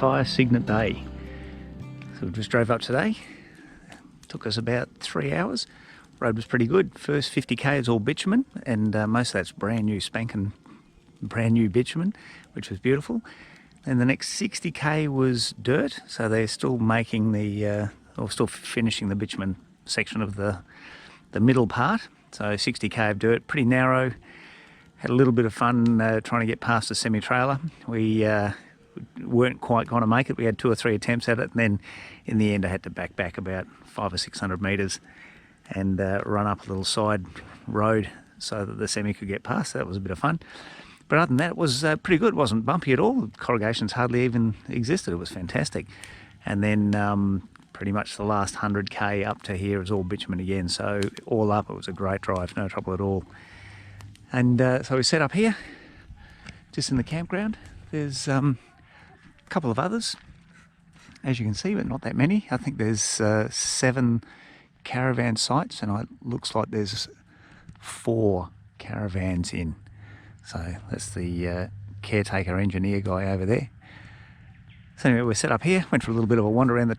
entire Cygnet Bay. So we just drove up today. Took us about 3 hours. Road was pretty good. First 50k is all bitumen, and most of that's brand new, spanking brand new bitumen, which was beautiful. And the next 60k was dirt, so they're still making the, or still finishing the bitumen section of the middle part. So 60k of dirt, pretty narrow. Had a little bit of fun trying to get past the semi-trailer. We weren't quite going to make it. We had 2 or 3 attempts at it, and then in the end I had to back about 500 or 600 metres and run up a little side road so that the semi could get past. So that was a bit of fun. But other than that, it was pretty good. It wasn't bumpy at all. Corrugations hardly even existed. It was fantastic. And then pretty much the last 100k up to here is all bitumen again. So all up, it was a great drive, no trouble at all. And so we set up here, just in the campground. There's a couple of others, as you can see, but not that many. I think there's 7 caravan sites, and it looks like there's 4 caravans in. So that's the caretaker engineer guy over there. So anyway, we're set up here, went for a little bit of a wander around the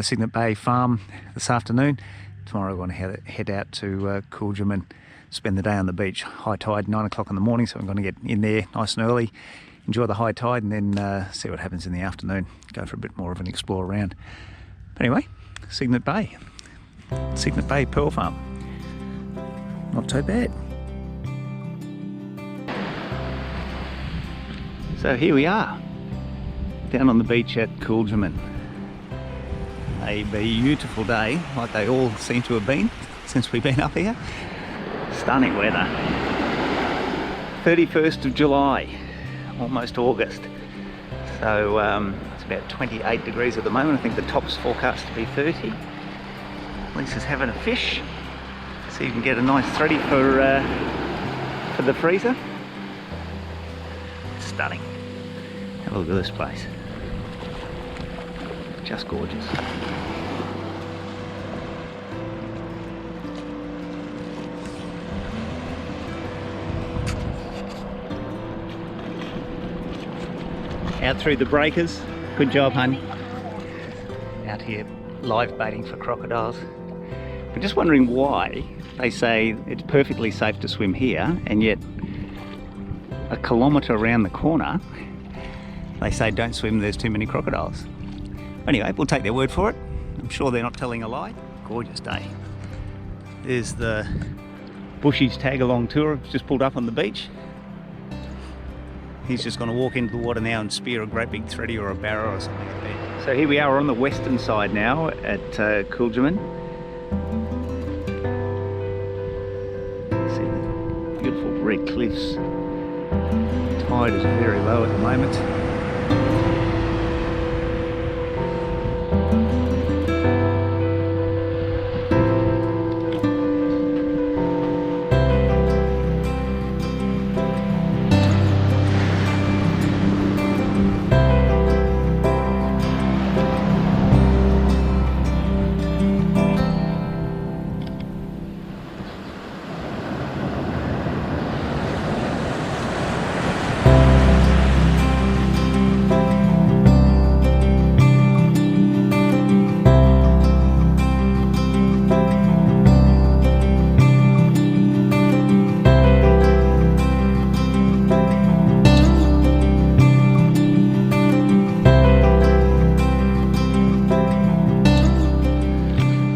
Cygnet Bay farm this afternoon. Tomorrow we're going to head out to Kooljaman, spend the day on the beach. High tide, 9 o'clock in the morning, so I'm going to get in there nice and early, enjoy the high tide, and then see what happens in the afternoon. Go for a bit more of an explore around. But anyway, Cygnet Bay Pearl Farm. Not too bad. So here we are, down on the beach at Kooljaman. A beautiful day, like they all seem to have been since we've been up here. Stunning weather. 31st of July, almost August. So it's about 28 degrees at the moment. I think the top's forecast to be 30. Lisa's having a fish, so you can get a nice thready for the freezer. It's stunning. Have a look at this place. Just gorgeous. Out through the breakers. Good job, honey. Out here live baiting for crocodiles. We're just wondering why they say it's perfectly safe to swim here, and yet a kilometre around the corner they say don't swim, there's too many crocodiles. Anyway, we'll take their word for it. I'm sure they're not telling a lie. Gorgeous day. There's the Bushy's tag along tour, just pulled up on the beach. He's just going to walk into the water now and spear a great big thready or a barra or something. So here we are on the western side now at Kooljaman. See the beautiful red cliffs. Tide is very low at the moment.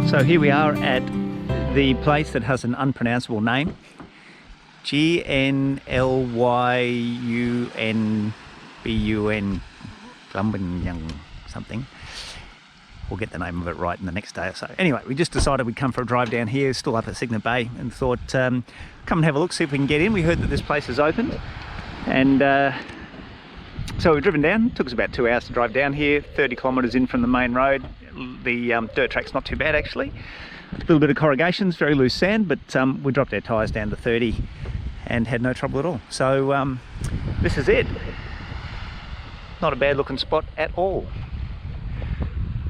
So here we are at the place that has an unpronounceable name. Gnylmarung, Gnylmarung something. We'll get the name of it right in the next day or so. Anyway, we just decided we'd come for a drive down here, still up at Cygnet Bay, and thought come and have a look, see if we can get in. We heard that this place is opened, and so we've driven down. It took us about 2 hours to drive down here, 30 kilometres in from the main road. The dirt track's not too bad actually. A little bit of corrugations, very loose sand, but we dropped our tyres down to 30 and had no trouble at all. So this is it. Not a bad looking spot at all.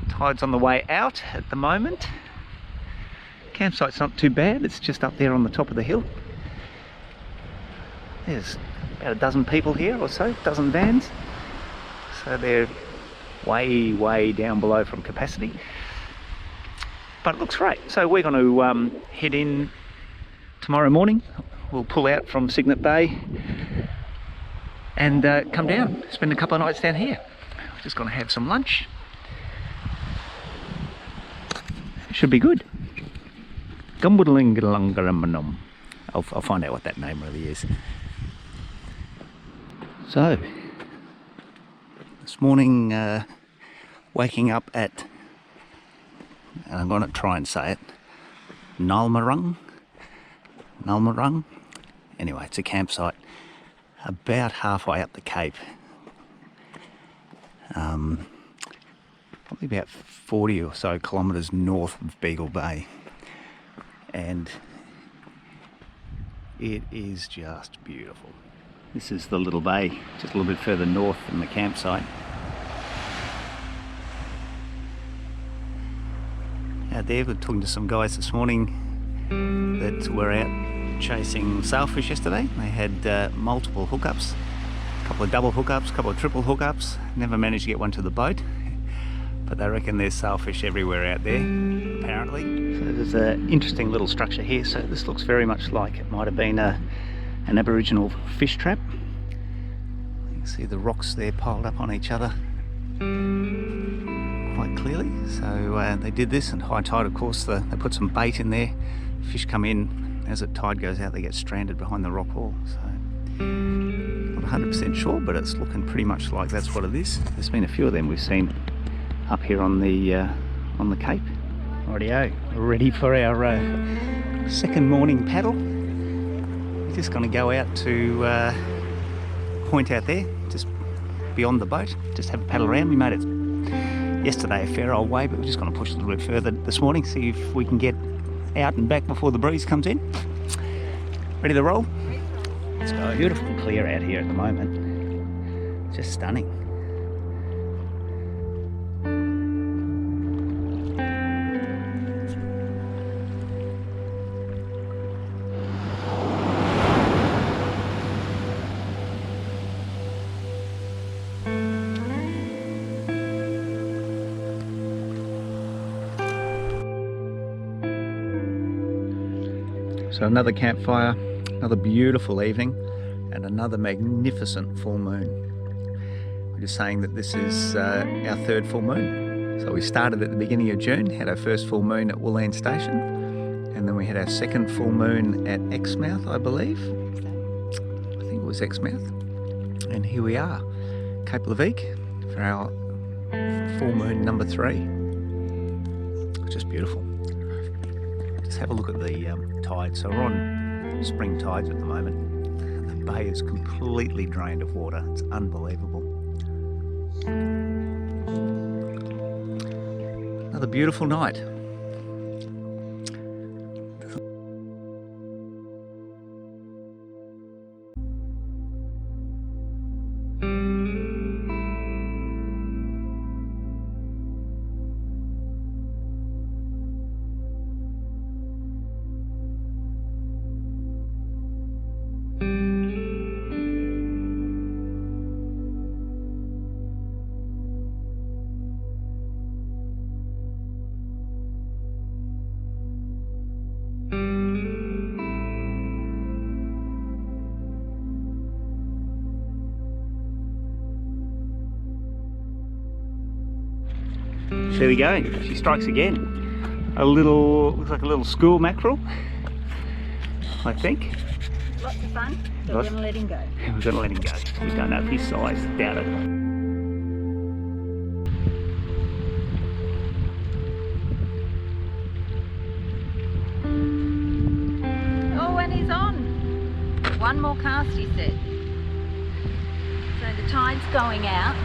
Tide's on the way out at the moment. Campsite's not too bad, it's just up there on the top of the hill. There's about a dozen people here or so, a dozen vans. so they're way down below from capacity. But it looks great. So we're going to head in tomorrow morning. We'll pull out from Cygnet Bay and come down, spend a couple of nights down here. We're just going to have some lunch. Should be good. I'll find out what that name really is. So, this morning, waking up at, and I'm going to try and say it, Gnylmarung. Anyway, it's a campsite about halfway up the Cape. Probably about 40 or so kilometres north of Beagle Bay. And it is just beautiful. This is the little bay, just a little bit further north than the campsite. Out there, we're talking to some guys this morning that were out chasing sailfish yesterday. They had multiple hookups, a couple of double hookups, a couple of triple hookups. Never managed to get one to the boat, but they reckon there's sailfish everywhere out there, apparently. So there's an interesting little structure here. So this looks very much like it might have been an Aboriginal fish trap. You can see the rocks there piled up on each other quite clearly. So they did this, and high tide, of course, they put some bait in there. Fish come in, as the tide goes out, they get stranded behind the rock wall. So not 100% sure, but it's looking pretty much like that's what it is. There's been a few of them we've seen up here on the Cape. Rightio, ready for our second morning paddle. We're just going to go out to a point out there, just beyond the boat, just have a paddle around. We made it yesterday a fair old way, but we're just going to push a little bit further this morning, see if we can get out and back before the breeze comes in. Ready to roll? Let's go. Beautiful and clear out here at the moment. Just stunning. So another campfire, another beautiful evening, and another magnificent full moon. We're just saying that this is our third full moon. So we started at the beginning of June, had our first full moon at Woolland Station, and then we had our second full moon at Exmouth, I believe. I think it was Exmouth. And here we are, Cape Leveque, for our full moon number 3. Just beautiful. Just have a look at the tides. So we're on spring tides at the moment. The bay is completely drained of water. It's unbelievable. Another beautiful night. There we go, she strikes again. A little, looks like a little school mackerel, I think. Lots of fun, but we're going to let him go. We're going to let him go. We don't know his size, doubt it. Oh, and he's on. One more cast, he said. So the tide's going out.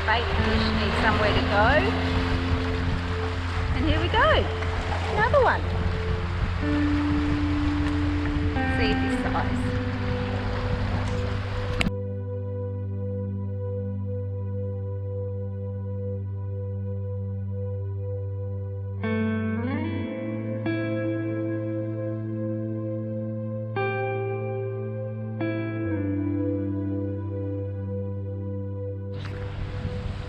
Bait fish need somewhere to go. And here we go. Another one. See his size.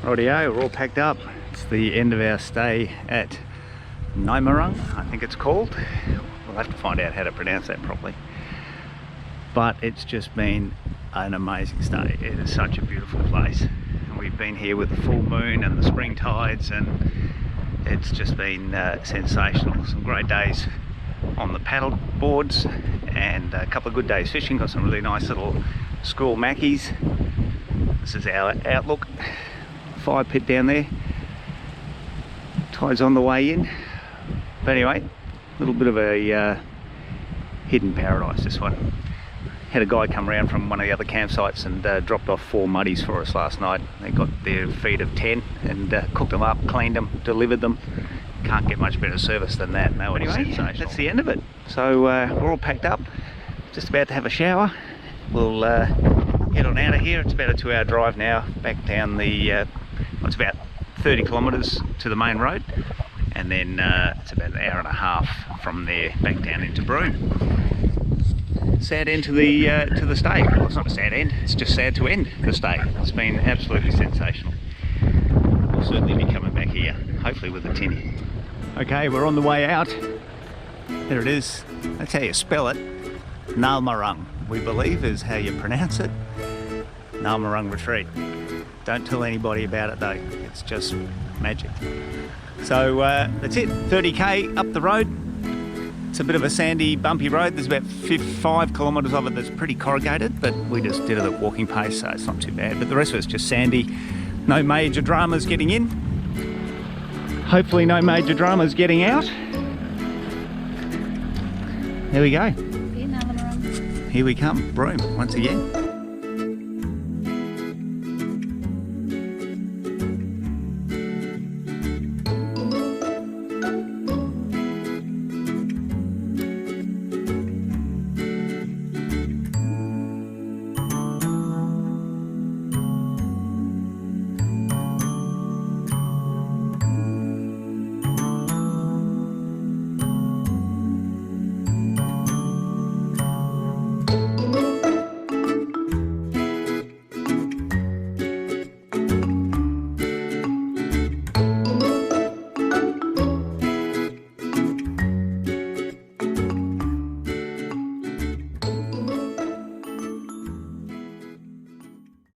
Rightio, we're all packed up. It's the end of our stay at Gnylmarung, I think it's called. We'll have to find out how to pronounce that properly. But it's just been an amazing stay. It is such a beautiful place. And we've been here with the full moon and the spring tides, and it's just been sensational. Some great days on the paddle boards and a couple of good days fishing. Got some really nice little school mackies. This is our outlook. Fire pit down there. Tide's on the way in. But anyway, a little bit of a hidden paradise, this one. Had a guy come around from one of the other campsites and dropped off 4 muddies for us last night. They got their feed of 10 and cooked them up, cleaned them, delivered them. Can't get much better service than that. No, anyway, that's the end of it. So we're all packed up, just about to have a shower. We'll head on out of here. It's about a 2-hour drive now, back down the, it's about 30 kilometres to the main road. And then it's about an hour and a half from there back down into Broome. Sad end to the stay. Well, it's not a sad end, it's just sad to end the stay. It's been absolutely sensational. We'll certainly be coming back here, hopefully with a tinny. Okay, we're on the way out. There it is. That's how you spell it. Gnylmarung, we believe, is how you pronounce it. Gnylmarung Retreat. Don't tell anybody about it though, it's just magic. So that's it, 30k up the road. It's a bit of a sandy, bumpy road. There's about 5 kilometres of it that's pretty corrugated, but we just did it at walking pace, so it's not too bad. But the rest of it's just sandy. No major dramas getting in. Hopefully no major dramas getting out. There we go. Here we come, Broome once again.